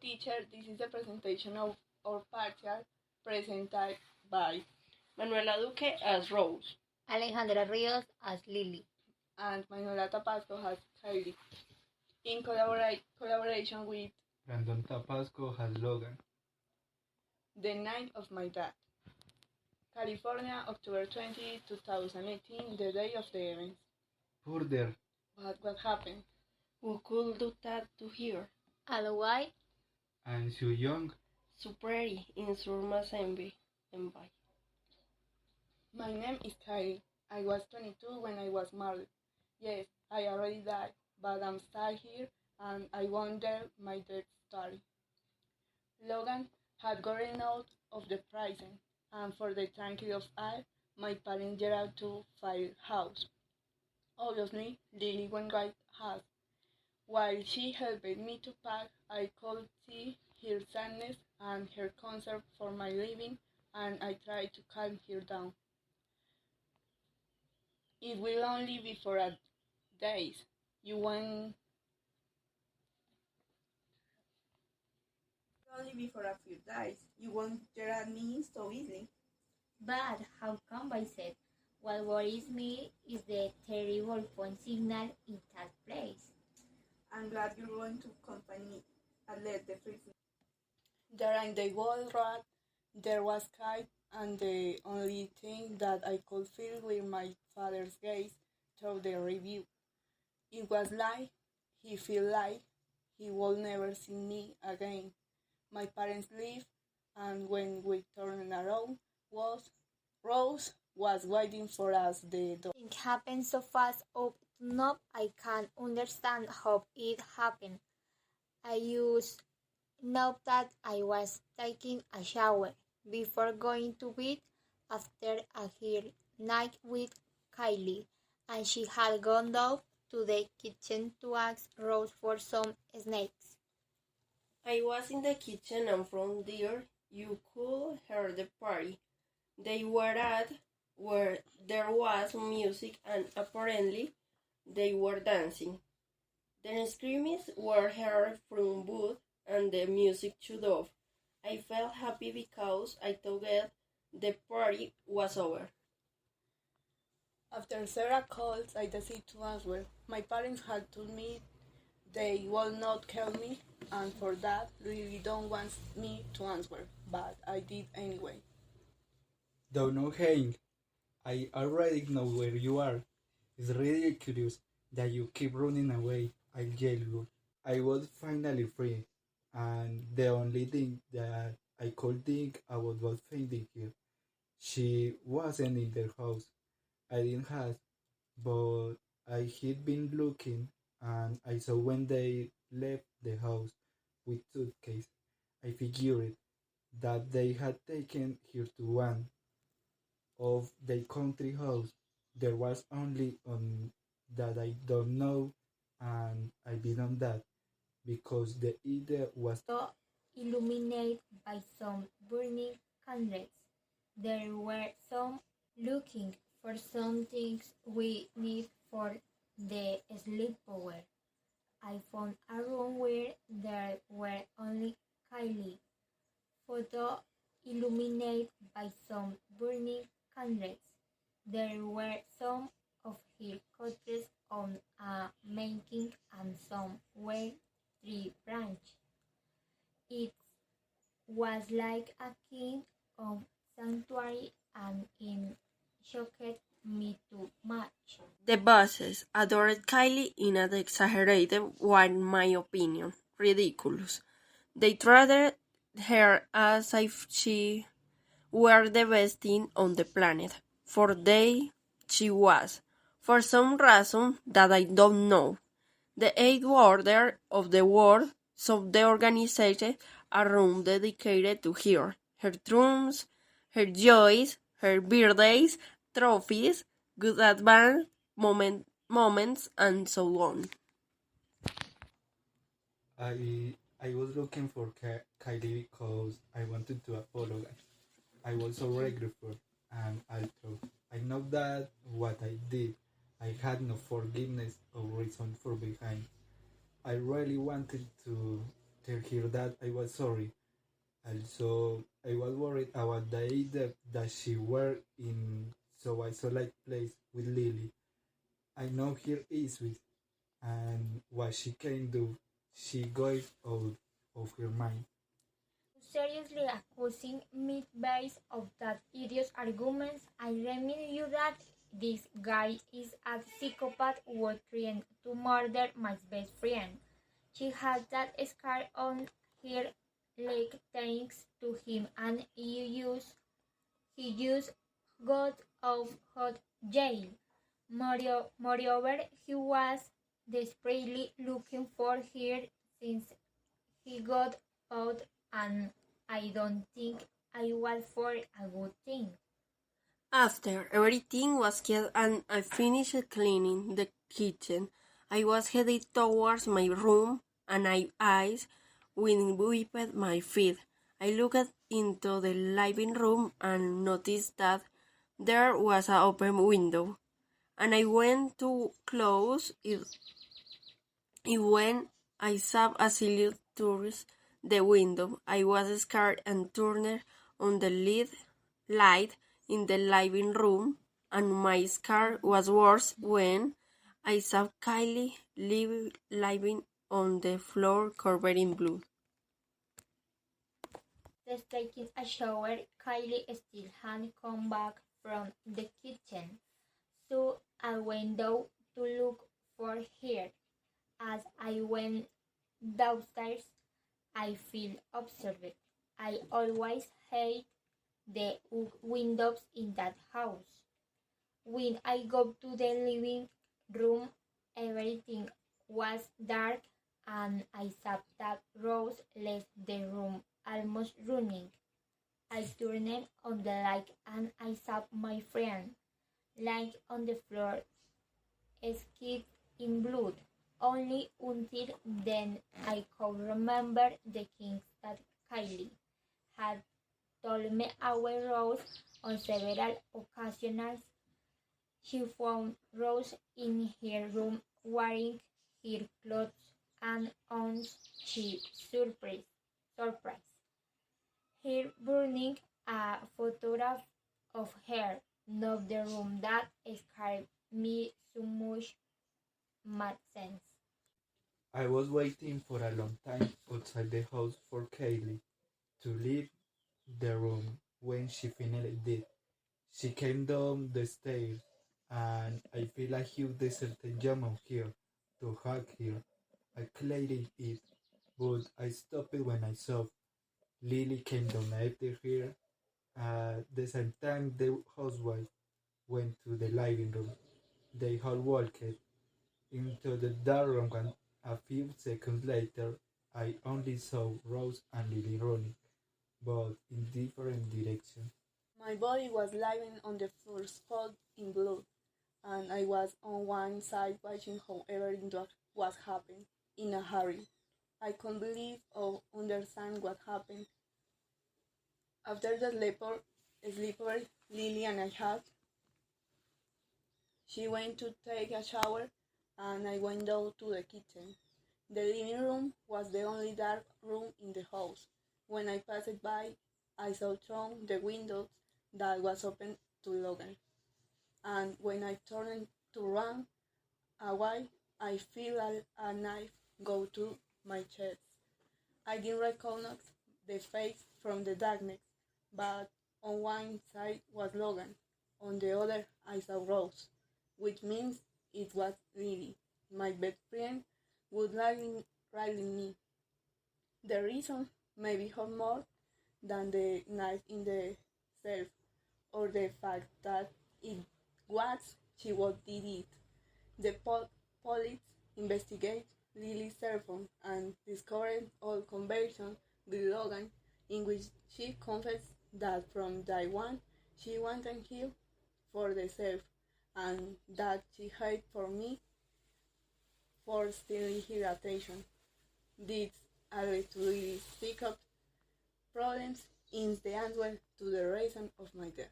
Teacher, this is the presentation of our partial presented by Manuela Duque as Rose, Alejandra Rios as Lily, and Manuela Tapasco as Kylie, in collaboration with Brandon Tapasco has Logan. The Night of My Dad. California, October 20, 2018, the day of the event. Further, But what happened? who could do that to her? and why? and so young, So pretty in Surmasembe and by. My name is Kylie. I was 22 when I was married. Yes, I already died, but I'm still here and I wonder my death story. Logan had gotten out of the prison, and for the tranquil of all, my parents get out to firehouse. Obviously, Lily went right ahead. While she helped me to pack, I could see her sadness and her concern for my living, and I tried to calm her down. It will only be for a days. You won't only be for a few days. You won't get at me so easily. But how come I said? What worries me is the terrible phone signal in that place. I'm glad you're going to accompany me and let the freezing. There in the wall rat, there was kite, and the only thing that I could feel with my father's gaze through the review. It was like he felt like he would never see me again. My parents left, and when we turned around, Rose was waiting for us the door. It happened so fast up to now I can't understand how it happened. I used know that I was taking a shower before going to bed after a hard night with Kylie, and she had gone down to the kitchen to ask Rose for some snacks. I was in the kitchen and from there you could hear the party. They were at where there was music and apparently they were dancing. The screams were heard from both and the music shut off. I felt happy because I thought the party was over. After several calls, I decided to answer. My parents had told me they would not kill me, and for that, really don't want me to answer, but I did anyway. don't know Hank. I already know where you are. It's ridiculous that you keep running away. I yell you. I was finally free, and the only thing that I could think about was finding her. She wasn't in the house. I didn't have, but I had been looking, and I saw when they left the house with suitcase. I figured that they had taken her to one of the country house. There was only on that I don't know, and I bid on that because the idea was So illuminated by some burning candles. There were some looking for some things we need for the sleepover. I found a room where there were only Kylie. Photo illuminated by some burning candles. There were some of her cottages on a making and some were tree branch. It was like a king of sanctuary and it shocked me too much. The bosses adored Kylie in an exaggerated way, in my opinion. Ridiculous. They treated her as if she were the best thing on the planet. For they, she was. For some reason that I don't know. The eighth wonder of the world, so they organized a room dedicated to her. Her triumphs, her joys, her birthdays, trophies, good advance moments, and so on. I was looking for Kylie because I wanted to apologize. I was so regretful and although I know that what I did, I had no forgiveness or reason for behind. I really wanted to tell her that I was sorry. Also, I was worried about the idea that she were in so isolated place with Lily. I know her issues and what she can do. She goes out of her mind. Seriously accusing me based of that idiot's arguments, I remind you that this guy is a psychopath who threatened to murder my best friend. She has that scar on her leg thanks to him, and he just got out of jail. Moreover, he was desperately looking for her since he got out, and I don't think I was for a good thing. After everything was killed and I finished cleaning the kitchen, I was headed towards my room and my eyes wind whipped my feet. I looked into the living room and noticed that there was an open window, and I went to close it. When I saw a silhouette through the window, I was scared and turned on the light in the living room, and my scare was worse when I saw Kylie lying on the floor covered in blood. Just taking a shower, Kylie still hadn't come back from the kitchen, so I went down to look for her. As I went downstairs, I feel observed. I always hate the windows in that house. When I got to the living room, everything was dark, and I saw that Rose left the room almost running. I turned on the light and I saw my friend lying on the floor, skid in blood. Only until then I could remember the things that Kylie had told me about Rose on several occasions. She found Rose in her room wearing her clothes, and on she surprised her burning a photograph of her, not the room that scared me so much made sense. I was waiting for a long time outside the house for Kaylee to leave the room when she finally did. She came down the stairs, and I feel a huge deserted jump here to hug her. I cleared it, but I stopped when I saw Lily came down after her. At the same time, the housewife went to the living room. They all walked into the dark room, and a few seconds later, I only saw Rose and Lily running, but in different directions. My body was lying on the floor spot in blood, and I was on one side watching how everything was happening in a hurry. I couldn't believe or understand what happened. After the sleeper Lily and I had, she went to take a shower, and I went down to the kitchen. The living room was the only dark room in the house. When I passed by, I saw through the window that was open to Logan, and when I turned to run away, I feel a knife go through my chest. I didn't recognize the face from the darkness, but on one side was Logan, on the other I saw Rose, which means it was Lily, my best friend, would rally me. The reason maybe hurt more than the knife in the self, or the fact that it was she what did it. The police investigate Lily's cell phone and discovered old conversation with Logan in which she confessed that from day one she wanted him for herself, and that she hid for me for stealing her attention. This added to Lily's pickup problems is the answer to the reason of my death.